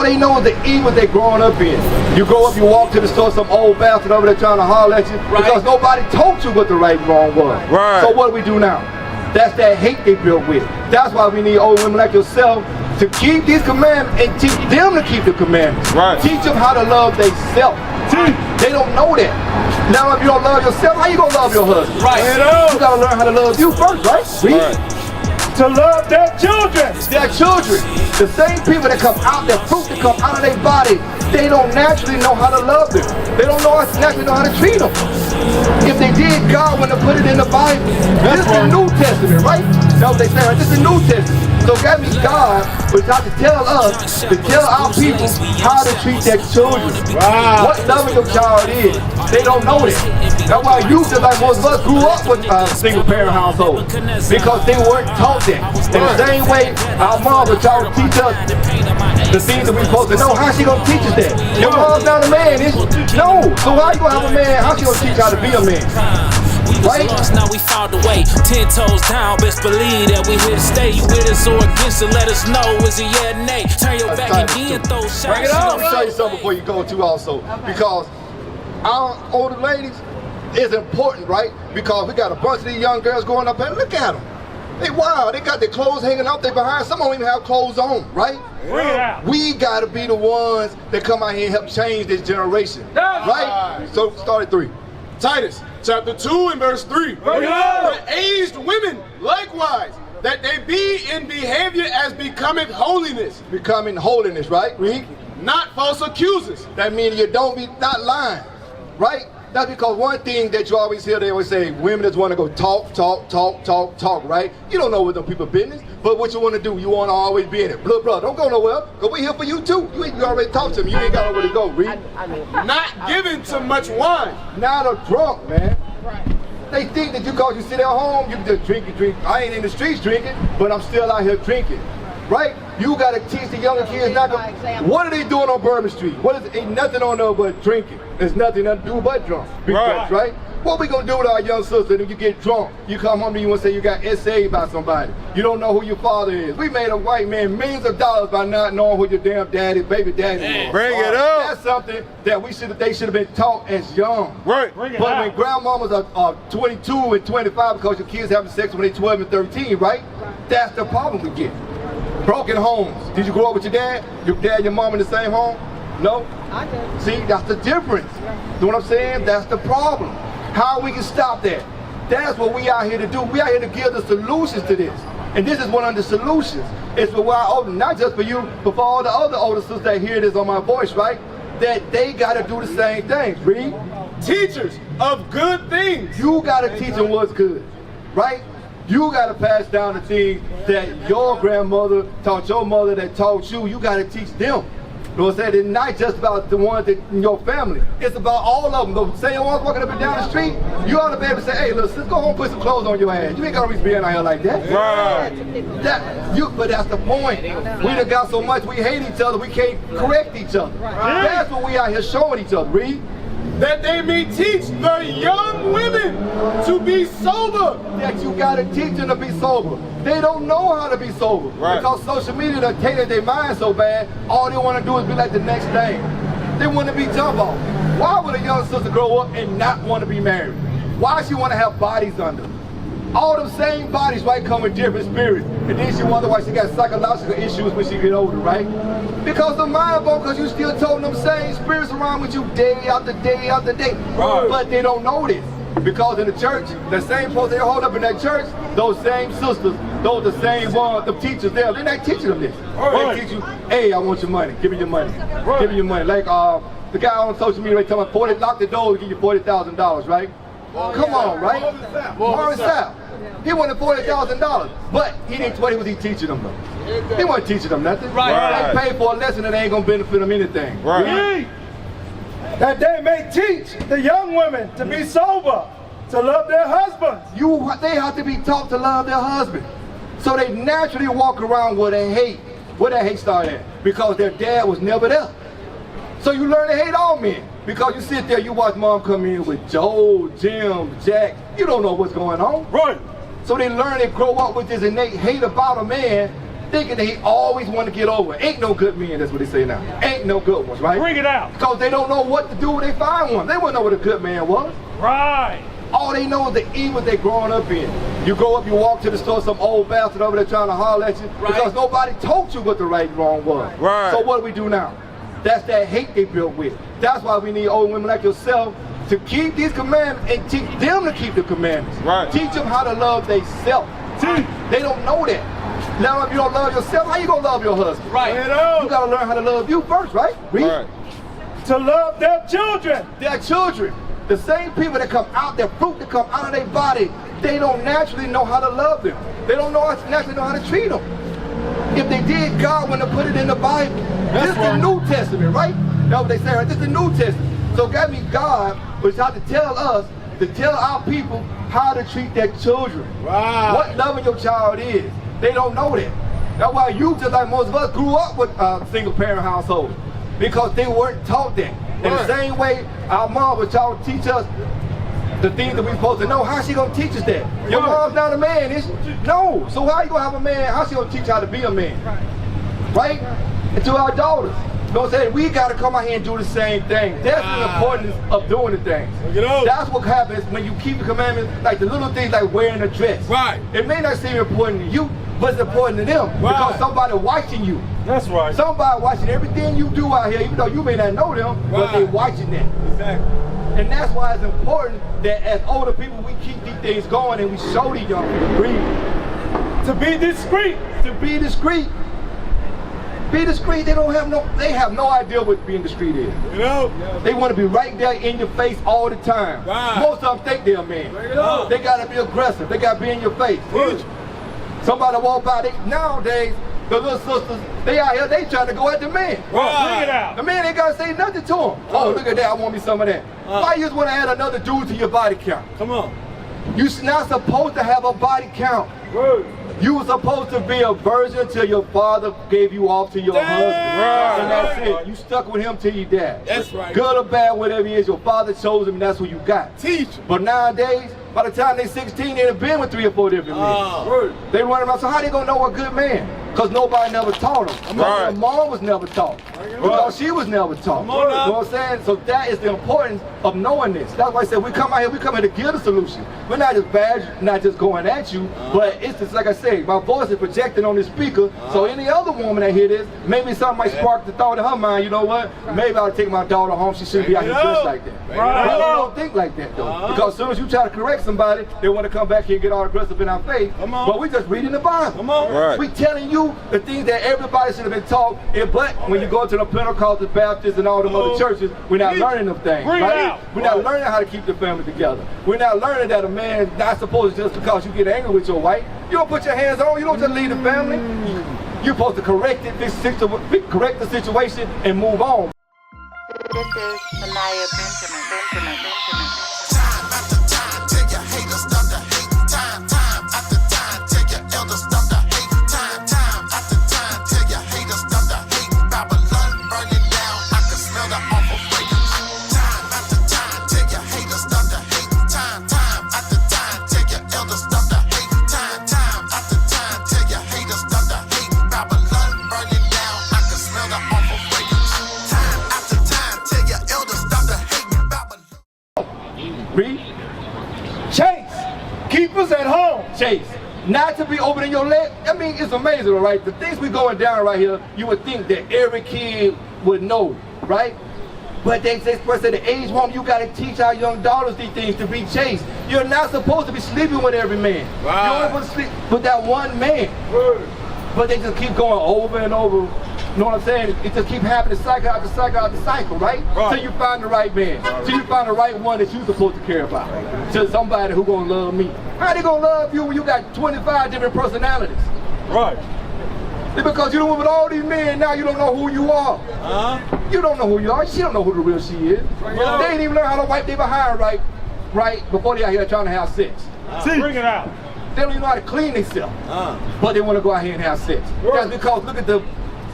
they know is the evil they're growing up in. You grow up, you walk to the store, some old bastard over there trying to holler at you because nobody told you what the right and wrong was. So what do we do now? That's that hate they built with. That's why we need old women like yourself to keep these commandments and teach them to keep the commandments. Teach them how to love themselves. They don't know that. Now if you don't love yourself, how you gonna love your husband? You gotta learn how to love you first, right? To love their children. Their children. The same people that come out, their fruit that come out of their body, they don't naturally know how to love them. They don't naturally know how to treat them. If they did, God wouldn't have put it in the Bible. This is the New Testament, right? That's what they say, right? This is the New Testament. So that means God was out to tell us, to tell our people how to treat their children. What loving your child is. They don't know that. That's why you, just like most of us, grew up with a single parent household. Because they weren't taught that. In the same way, our mom would try to teach us the things that we're supposed to know. How she gonna teach us that? Your mom's not a man, is she? No. So how you gonna have a man? How she gonna teach you how to be a man? Right? Now we found a way, 10 toes down, best believe that we here to stay. You with us or against it, let us know, is it yeah or nay? Turn your back and then throw shots. Bring it on. Let me tell you something before you go too also. Because our older ladies is important, right? Because we got a bunch of these young girls going up there, look at them. They wild, they got their clothes hanging out there behind. Some don't even have clothes on, right? We gotta be the ones that come out here and help change this generation, right? So start at 3. Titus chapter 2 and verse 3. The aged women likewise, that they be in behavior as becoming holiness. Becoming holiness, right? Read. Not false accusers. That means you don't be not lying, right? That's because one thing that you always hear, they always say, women just want to go talk, right? You don't know what them people business, but what you want to do, you want to always be in it. Blah, don't go nowhere, because we here for you too. You already talked to them, you ain't got nowhere to go, read. Not given to much wine. Not a drunk, man. They think that because you sit at home, you can just drink. I ain't in the streets drinking, but I'm still out here drinking, right? You got to teach the younger kids not to. What are they doing on Bourbon Street? Ain't nothing on there but drinking. There's nothing to do but drunk. Right? What we gonna do with our young sister if you get drunk? You come home and you want to say you got essayed by somebody. You don't know who your father is. We made a white man millions of dollars by not knowing who your damn baby daddy was. Bring it up. That's something that they should have been taught as young. But when grandmamas are 22 and 25 because your kids having sex when they're 12 and 13, right? That's the problem we get. Broken homes. Did you grow up with your dad? Your dad and your mom in the same home? No? I did. See, that's the difference. You know what I'm saying? That's the problem. How we can stop that? That's what we out here to do. We out here to give the solutions to this. And this is one of the solutions. It's for our older, not just for you, but for all the other older sisters that hear this on my voice, right? That they got to do the same things. Read. Teachers of good things. You got to teach them what's good, right? You got to pass down the things that your grandmother taught your mother that taught you. You got to teach them. You know what I'm saying? It's not just about the ones that in your family. It's about all of them. The same ones walking up and down the street, you ought to be able to say, hey, look, let's go home and put some clothes on your ass. You ain't got to be out here like that. But that's the point. We done got so much, we hate each other, we can't correct each other. That's what we out here showing each other. Read. That they may teach the young women to be sober. That you gotta teach them to be sober. They don't know how to be sober. Because social media done tainted their mind so bad, all they wanna do is be like the next thing. They wanna be jump off. Why would a young sister grow up and not wanna be married? Why she wanna have bodies under? All them same bodies, right, come with different spirits. And then she wonder why she got psychological issues when she get older, right? Because the mind bone, because you still toting them same spirits around with you day after day after day. But they don't know this. Because in the church, the same folks they hold up in that church, those same sisters, those the same ones, the teachers there, they're not teaching them this. They teach you, hey, I want your money, give me your money. Give me your money. Like the guy on social media, they tell me, lock the door, give you $40,000, right? Come on, right? Marvin Sapp. He wanted $40,000, but he didn't. What was he teaching them though? He wasn't teaching them nothing. They paid for a lesson that ain't gonna benefit them anything. That they may teach the young women to be sober, to love their husbands. They have to be taught to love their husband, so they naturally walk around with a hate. Where that hate started at? Because their dad was never there. So you learn to hate all men. Because you sit there, you watch mom come in with Joe, Jim, Jack. You don't know what's going on. Right. So they learn and grow up with this innate hate about a man thinking that he always want to get over. Ain't no good men, that's what they say now. Ain't no good ones, right? Bring it out. Because they don't know what to do when they find one. They wouldn't know what a good man was. Right. All they know is the evil they growing up in. You go up, you walk to the store, some old bastard over there trying to holler at you because nobody told you what the right and wrong was. Right. So what do we do now? That's that hate they built with. That's why we need old women like yourself to keep these commandments and teach them to keep the commandments. Right. Teach them how to love themselves. They don't know that. Now if you don't love yourself, how you gonna love your husband? Right. You gotta learn how to love you first, right? Read. Right. To love their children. Their children. The same people that come out, their fruit that come out of their body, they don't naturally know how to love them. They don't naturally know how to treat them. If they did, God wouldn't have put it in the Bible. This is the New Testament, right? That's what they say, right? This is the New Testament. So that means God was out to tell us, to tell our people how to treat their children. Wow. What loving your child is. They don't know that. That's why you, just like most of us, grew up with a single parent household. Because they weren't taught that. In the same way, our mom was taught to teach us the things that we're supposed to know. How's she gonna teach us that? Your mom's not a man, is she? No. So how you gonna have a man? How's she gonna teach how to be a man? Right? And to our daughters. You know what I'm saying? We gotta come out here and do the same thing. That's the importance of doing the things. That's what happens when you keep the commandments, like the little things like wearing a dress. Right. It may not seem important to you, but it's important to them because somebody watching you. That's right. Somebody watching everything you do out here, even though you may not know them, but they watching that. Exactly. And that's why it's important that as older people, we keep these things going and we show these young people. Read. To be discreet. To be discreet. Be discreet. They have no idea what being discreet is. You know? They want to be right there in your face all the time. Right. Most of them think they're a man. They got to be aggressive. They got to be in your face. Somebody walk by, nowadays, the little sisters, they out here, they trying to go at the man. Bring it out. The man ain't got to say nothing to him. Oh, look at that, I want me some of that. Why you just want to add another dude to your body count? Come on. You're not supposed to have a body count. You were supposed to be a virgin until your father gave you off to your husband. Right. And that's it. You stuck with him till you died. That's right. Good or bad, whatever he is, your father chose him and that's who you got. Teach. But nowadays, by the time they're 16, they done been with 3 or 4 different men. They run around, so how they gonna know a good man? Because nobody never taught them. Their mom was never taught. Because she was never taught. You know what I'm saying? So that is the importance of knowing this. That's why I said we come out here to give a solution. We're not just bad, not just going at you, but it's just like I say, my voice is projected on this speaker, so any other woman that hear this, maybe something might spark the thought in her mind, you know what? Maybe I'll take my daughter home, she shouldn't be out here dressed like that. But they don't think like that though. Because as soon as you try to correct somebody, they want to come back here and get all aggressive in our face. But we just reading the Bible. We telling you the things that everybody should have been taught, but when you go to the Pentecostal, Baptists, and all the other churches, we're not learning them things. Right? We're not learning how to keep the family together. We're not learning that a man not supposed to, just because you get angry with your wife, you don't put your hands on, you don't just leave the family. You're supposed to correct the situation and move on. This is Anaya Benjamin. Time after time, tell your haters stop the hate. Time after time, tell your elders stop the hate. Time after time, tell your haters stop the hate. Babylon burning down, I can smell the awful fragrance. Time after time, tell your haters stop the hate. Time after time, tell your elders stop the hate. Time after time, tell your haters stop the hate. Babylon burning down, I can smell the awful fragrance. Time after time, tell your elders stop the hate. Babylon. Read. Chase. Keep us at home. Chase. Not to be opening your leg. I mean, it's amazing, right? The things we going down right here, you would think that every kid would know, right? But they express at the age home, you got to teach our young daughters these things to be chaste. You're not supposed to be sleeping with every man. You're only supposed to sleep with that one man. But they just keep going over and over. You know what I'm saying? It just keep happening cycle after cycle after cycle, right? Till you find the right man. Till you find the right one that you're supposed to care about. Till somebody who gonna love me. How they gonna love you when you got 25 different personalities? Right. It's because you done with all these men, now you don't know who you are. You don't know who you are. She don't know who the real she is. They ain't even learn how to wipe their behind right before they out here trying to have sex. Bring it out. They don't even know how to clean themselves. But they want to go out here and have sex. That's because look at the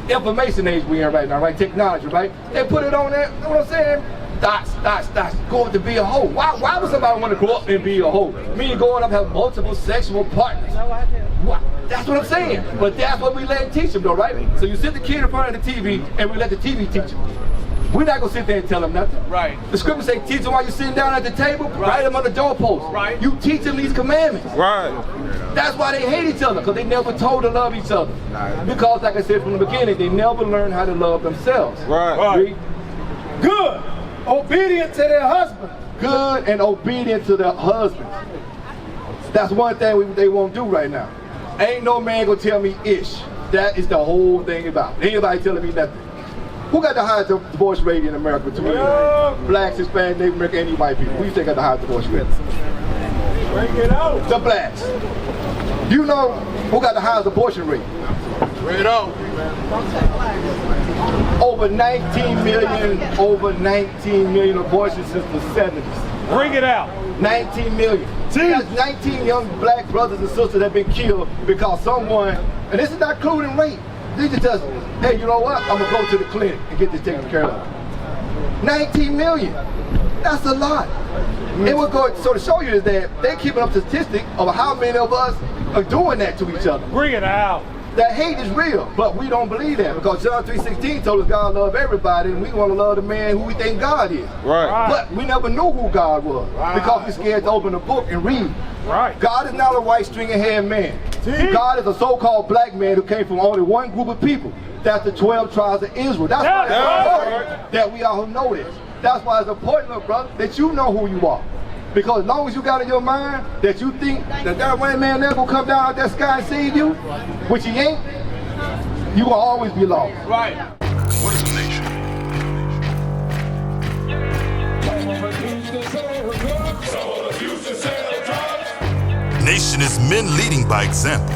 information age we in right now, right? Technology, right? They put it on there, you know what I'm saying? That's going to be a hoe. Why would somebody want to grow up and be a hoe? Me growing up have multiple sexual partners. That's what I'm saying. But that's what we let teach them though, right? So you sit the kid in front of the TV and we let the TV teach them. We're not gonna sit there and tell them nothing. Right. The scripture say, teach them while you're sitting down at the table, write them on the doorpost. Right. You teach them these commandments. Right. That's why they hate each other, because they never told to love each other. Because, like I said from the beginning, they never learned how to love themselves. Right. Good. Obedient to their husband. Good and obedient to their husbands. That's one thing they won't do right now. Ain't no man gonna tell me ish. That is the whole thing about it. Anybody telling me nothing. Who got the highest divorce rate in America between blacks, Hispanics, Native American, and white people? Who you think got the highest divorce rate? Bring it out. The blacks. You know who got the highest abortion rate? Bring it on. Over 19 million abortions since the 70s. Bring it out. 19 million. That's 19 young black brothers and sisters that have been killed because someone, and this is not including rape. These are just, hey, you know what? I'm gonna go to the clinic and get this taken care of. 19 million. That's a lot. And we're going, so to show you is that they're keeping up statistics of how many of us are doing that to each other. Bring it out. That hate is real, but we don't believe that because John 3:16 told us God love everybody and we want to love the man who we think God is. Right. But we never knew who God was because we're scared to open the book and read. Right. God is not a white stringy-haired man. God is a so-called black man who came from only one group of people. That's the 12 tribes of Israel. That's why it's important that we all know this. That's why it's important, little brother, that you know who you are. Because as long as you got in your mind that you think that white man never gonna come down out that sky and save you, which he ain't, you will always be lost. Right. What is a nation? Nation is men leading by example.